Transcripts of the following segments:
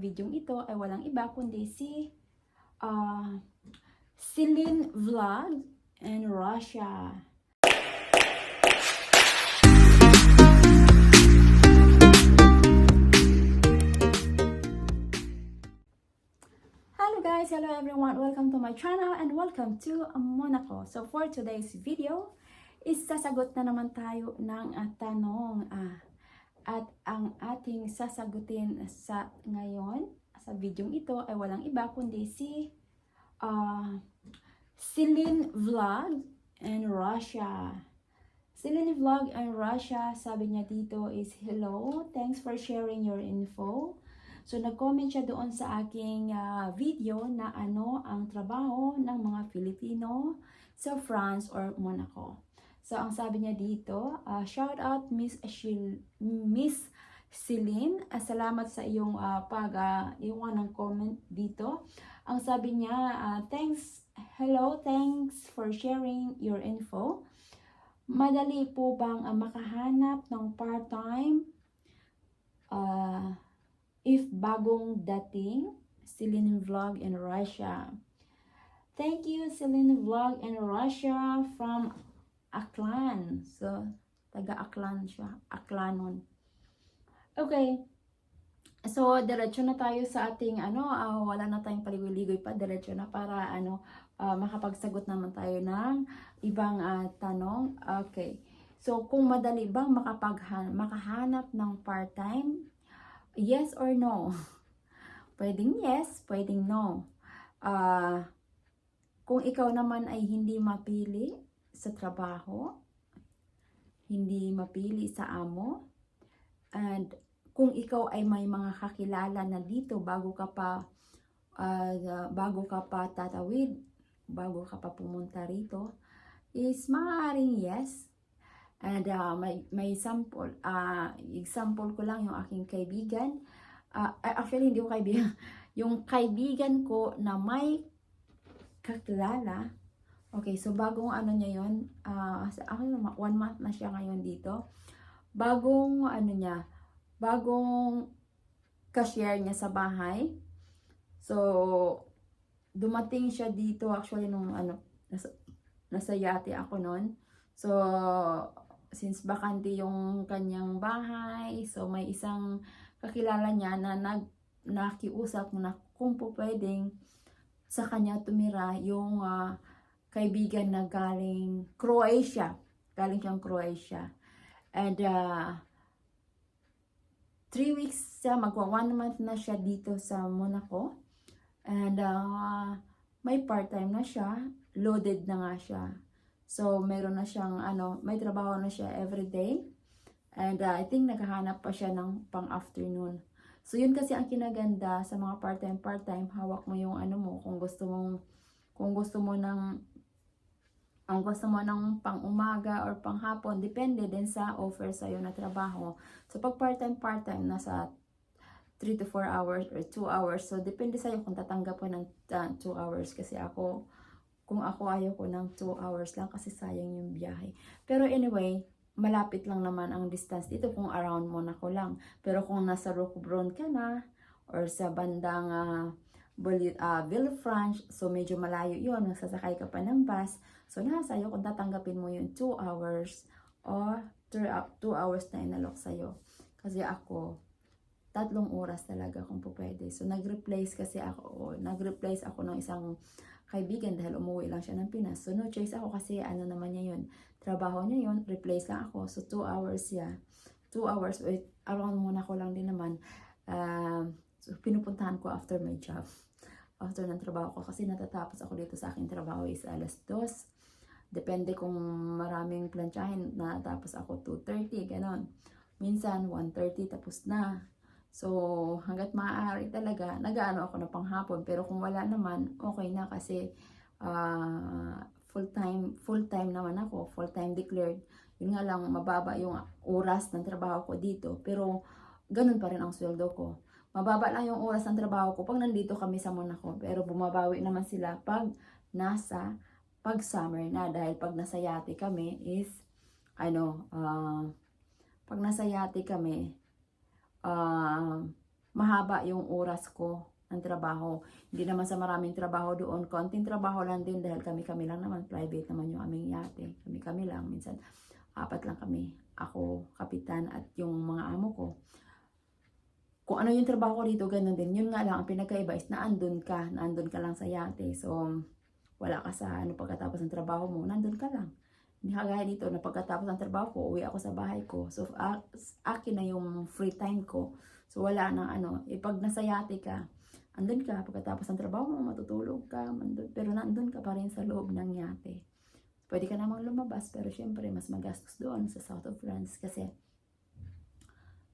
video ito ay walang iba kundi si Celine Vlog in Russia. Hello guys, hello everyone, welcome to my channel and welcome to Monaco. So for today's video, is sasagot na naman tayo ng tanong at ang ating sasagutin sa ngayon, sa video ito ay walang iba kundi si Celine Vlog in Russia. Celine Vlog in Russia, sabi niya dito is, hello, thanks for sharing your info. So nag-comment siya doon sa aking video na ano ang trabaho ng mga Filipino sa France or Monaco. So, ang sabi niya dito, shout out Miss Celine. Salamat sa iyong iwan ng comment dito. Ang sabi niya, thanks for sharing your info. Madali po bang makahanap ng part-time if bagong dating? Celine Vlog in Russia. Thank you, Celine Vlog in Russia from Aklan. So, taga-Aklan siya. Aklanon. Okay. So, diretso na tayo sa ating, wala na tayong paligoy-ligoy pa. Diretso na para, makapagsagot naman tayo ng ibang tanong. Okay. So, kung madali bang makahanap ng part-time? Yes or no? Pwedeng yes, pwedeng no. Kung ikaw naman ay hindi mapili sa trabaho, hindi mapili sa amo, and kung ikaw ay may mga kakilala na dito bago ka pa tatawid, bago ka pa pumunta rito, is maaaring yes. And may sample, example ko lang yung aking kaibigan, actually hindi ko kaibigan, yung kaibigan ko na may kakilala. Okay, so bagong niya yun, 1 month na siya ngayon dito. Bagong bagong cashier niya sa bahay. So, dumating siya dito actually nung nasa yate ako noon. So, since bakante yung kanyang bahay, so may isang kakilala niya na nakiusap na kung po pwedeng sa kanya tumira yung kaibigan na galing Croatia. Galing siyang Croatia. And 3 weeks siya, magwa 1 month na siya dito sa Monaco. And may part-time na siya, loaded na nga siya. So meron na siyang may trabaho na siya everyday. And I think naghahanap pa siya ng pang-afternoon. So yun kasi ang kinaganda sa mga part-time, hawak mo yung mo kung gusto mo ng pang-umaga or pang-hapon, depende din sa offer sa'yo na trabaho. So, pag part-time, nasa 3 to 4 hours or 2 hours. So, depende sa'yo kung tatanggap ko ng 2 hours. Kasi kung ako ayaw ko ng 2 hours lang kasi sayang yung biyahe. Pero anyway, malapit lang naman ang distance dito kung around Monaco lang. Pero kung nasa Roquebrune ka na, or sa bandang Villefranche, so medyo malayo yun, nagsasakay ka pa ng bus. So nasa sa'yo kung tatanggapin mo yung 2 hours or 2 hours na inalok sa'yo. Kasi ako, 3 oras talaga kung po pwede. So nag-replace ako ng isang kaibigan dahil umuwi lang siya ng Pinas. So no choice ako kasi naman niya yun. Trabaho niya yun, replace lang ako. So 2 hours siya. 2 hours, around Monaco lang din naman. So pinupuntahan ko after my job. After ng trabaho ko. Kasi natatapos ako dito sa aking trabaho is alas 2. Depende kung maraming plantsahin, natapos ako 2:30, ganon. Minsan 1:30 tapos na. So, hanggat maaari talaga, ako na panghapon. Pero kung wala naman, okay na kasi full-time naman ako, full-time declared. Yun nga lang, mababa yung oras ng trabaho ko dito. Pero, ganun pa rin ang sweldo ko. Mababa lang yung oras ng trabaho ko pag nandito kami sa Monaco. Pero bumabawi naman sila pag summer na. Dahil pag nasa yate kami is, pag nasa yate kami, mahaba yung oras ko ng trabaho. Hindi naman sa maraming trabaho doon, konting trabaho lang din dahil kami-kami lang naman, private naman yung aming yate. Kami-kami lang, minsan apat lang kami. Ako, kapitan at yung mga amo ko. Kung ano yung trabaho ko dito, ganun din. Yun nga lang, ang pinagkaiba is naandun ka lang sa yate. So, wala ka sa pagkatapos ng trabaho mo, nandun ka lang. Hindi kagaya dito na pagkatapos ng trabaho ko, uwi ako sa bahay ko. So, akin na yung free time ko. So, wala nang pag nasa yate ka, andun ka, pagkatapos ng trabaho mo, matutulog ka, pero nandun ka pa rin sa loob ng yate. Pwede ka namang lumabas, pero syempre, mas magastos doon sa South of France kasi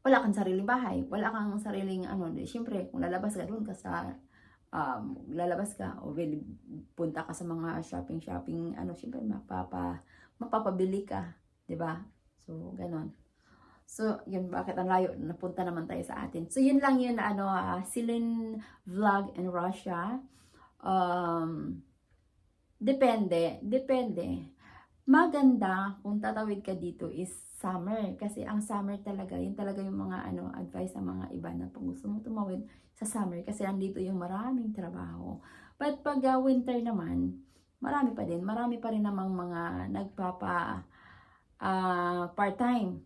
wala kang sariling bahay, wala kang sariling syempre, kung lalabas ka doon ka sa lalabas ka o punta ka sa mga shopping, syempre mapapabili ka, 'di ba? So, ganon. So, yun, bakit ang layo? Napunta naman tayo sa atin. So, yun lang yun na Celine vlog in Russia. Depende. Maganda kung tatawid ka dito is summer. Kasi ang summer talaga, yun talaga yung mga advice ng mga iba na pag gusto mo tumawid sa summer kasi nandito yung maraming trabaho. But pag winter naman, marami pa rin namang mga nagpapa part-time.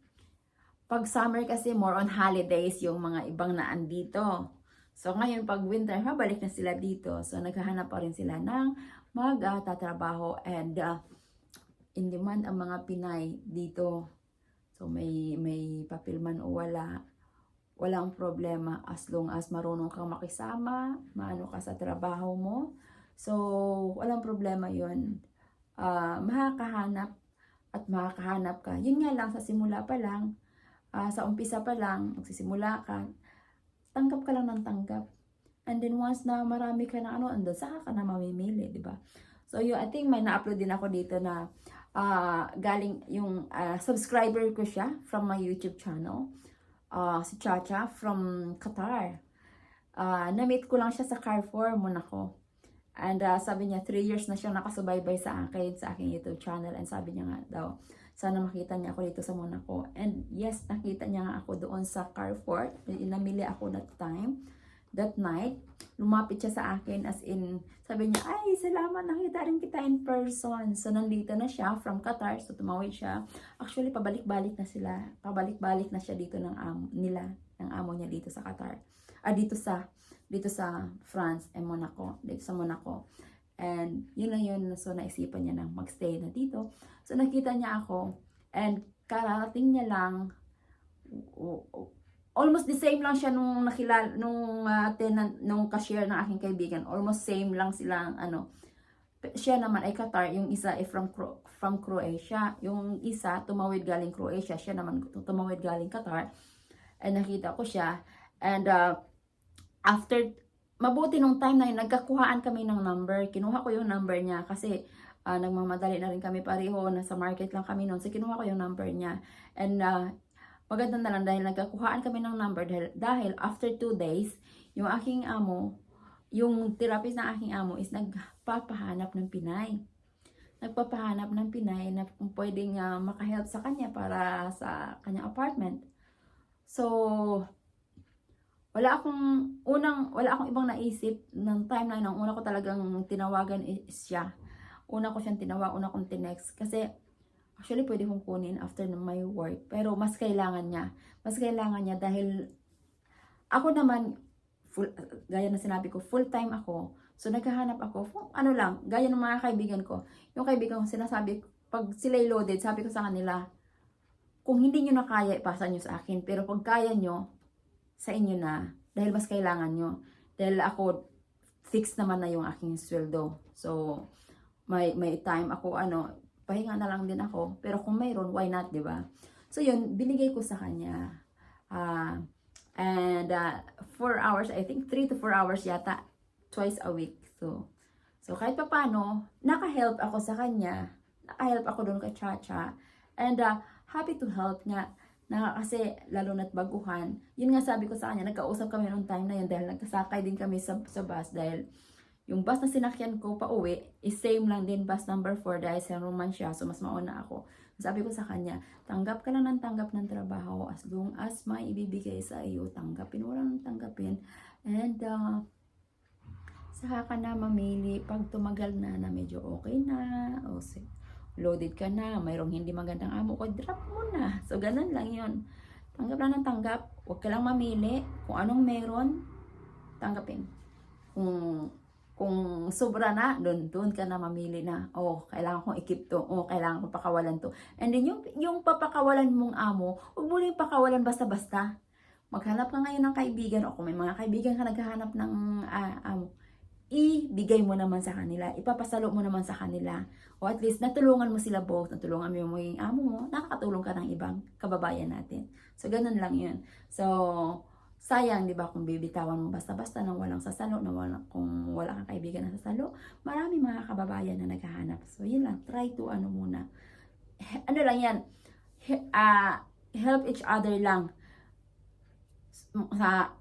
Pag summer kasi more on holidays yung mga ibang naandito. So ngayon pag winter, balik na sila dito. So naghahanap pa rin sila ng magtatrabaho and in demand ang mga Pinay dito. So may papel man o walang problema as long as marunong kang makisama, maano ka sa trabaho mo. So walang problema 'yon. Makakahanap ka. Yun nga lang sa simula pa lang, sa umpisa pa lang, magsisimula ka, tanggap ka lang ng tanggap. And then once na marami ka na andun, saka ka na mamimili, di ba? So I think may na-upload din ako dito na galing yung subscriber ko siya from my YouTube channel. Si Chacha from Qatar. Na-meet ko lang siya sa Carrefour, Monaco. And sabi niya, 3 years na siyang nakasubaybay sa aking YouTube channel. And sabi niya nga daw, sana makita niya ako dito sa Monaco. And yes, nakita niya nga ako doon sa Carrefour. Namili ako that night. Lumapit siya sa akin as in, sabi niya, ay, salamat, nakita rin kita in person. So, nandito na siya from Qatar. So, tumawid siya. Actually, pabalik-balik na sila. Pabalik-balik na siya dito ng amo niya dito sa Qatar. Dito sa France and Monaco. Dito sa Monaco. And, yun na yun. So, naisipan niya na magstay na dito. So, nakita niya ako. And, kararating niya lang, almost the same lang siya nung nakilala nung cashier ng aking kaibigan. Almost same lang sila siya naman ay Qatar, yung isa ay from Croatia. Yung isa tumawid galing Croatia, siya naman tumawid galing Qatar. And nakita ko siya and after mabuti nung time na yun, nagkakuhaan kami ng number. Kinuha ko yung number niya kasi nagmamadali na rin kami pareho, nasa market lang kami noon. So kinuha ko yung number niya. And maganda na lang dahil nagkakuhaan kami ng number dahil after 2 days, yung aking amo, yung therapist ng aking amo is nagpapahanap ng Pinay. Nagpapahanap ng Pinay na kung pwedeng makahelp sa kanya para sa kanyang apartment. So, wala akong ibang naisip ng timeline. Ang una ko talagang tinawagan is siya. Una ko siyang tinawag, una kong tinext kasi actually, pwede kong kunin after my work. Pero mas kailangan niya. Mas kailangan niya dahil ako naman, gaya na sinabi ko, full-time ako. So, naghahanap ako. Gaya ng mga kaibigan ko. Yung kaibigan ko, sinasabi, pag sila'y loaded, sabi ko sa kanila, kung hindi nyo na kaya, ipasa nyo sa akin. Pero pag kaya nyo, sa inyo na. Dahil mas kailangan nyo. Dahil ako, fixed naman na yung aking sweldo. So, may time ako, pahinga na lang din ako. Pero kung mayroon, why not, di ba? So, yun, binigay ko sa kanya. And 4 hours, I think 3 to 4 hours yata, twice a week. So kahit pa paano, naka-help ako sa kanya. Naka-help ako doon kay Chacha. And happy to help nga. Kasi lalo na't baguhan. Yun nga sabi ko sa kanya, nagkausap kami noong time na yun dahil nagkasakay din kami sa bus dahil yung bus na sinakyan ko pa uwi is same lang din bus number 4 dahil sa Roman siya. So mas mauna ako. Sabi ko sa kanya, tanggap ka lang ng tanggap ng trabaho as long as may ibibigay sa iyo, tanggapin mo lang tanggapin. And saka ka na mamili pag tumagal na medyo okay na, o loaded ka na, mayroong hindi magandang amo ko, drop mo na. So, ganun lang yun. Tanggap lang ng tanggap, huwag ka lang mamili. Kung anong meron, tanggapin. Kung sobra na, doon ka na mamili na, kailangan kong i-keep to, kailangan kong pakawalan to. And then, yung papakawalan mong amo, huwag mo rin pakawalan basta-basta. Maghanap ka ngayon ng kaibigan, o kung may mga kaibigan ka naghahanap ng amo, ibigay mo naman sa kanila, ipapasalo mo naman sa kanila, o at least natulungan mo sila both, natulungan mo yung amo mo, nakakatulong ka ng ibang kababayan natin. So, ganun lang yun. So, sayang, di ba, kung bibitawan mo basta-basta nang walang sasalo, kung wala kang kaibigan na sasalo, marami mga kababayan na naghahanap. So, yun lang, try to muna. Ano lang yan, help each other lang.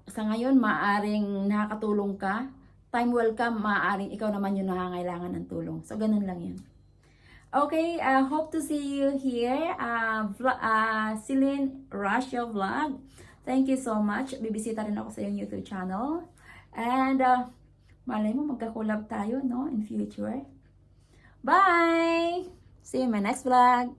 Sa ngayon, maaring nakakatulong ka, time well come, maaring ikaw naman yung nangangailangan ng tulong. So, ganun lang yun. Okay, hope to see you here, Celine Russia Vlog. Thank you so much. Bibisita rin ako sa iyong YouTube channel. And, malay mo, magka-collab tayo, no, in future. Bye! See you in my next vlog.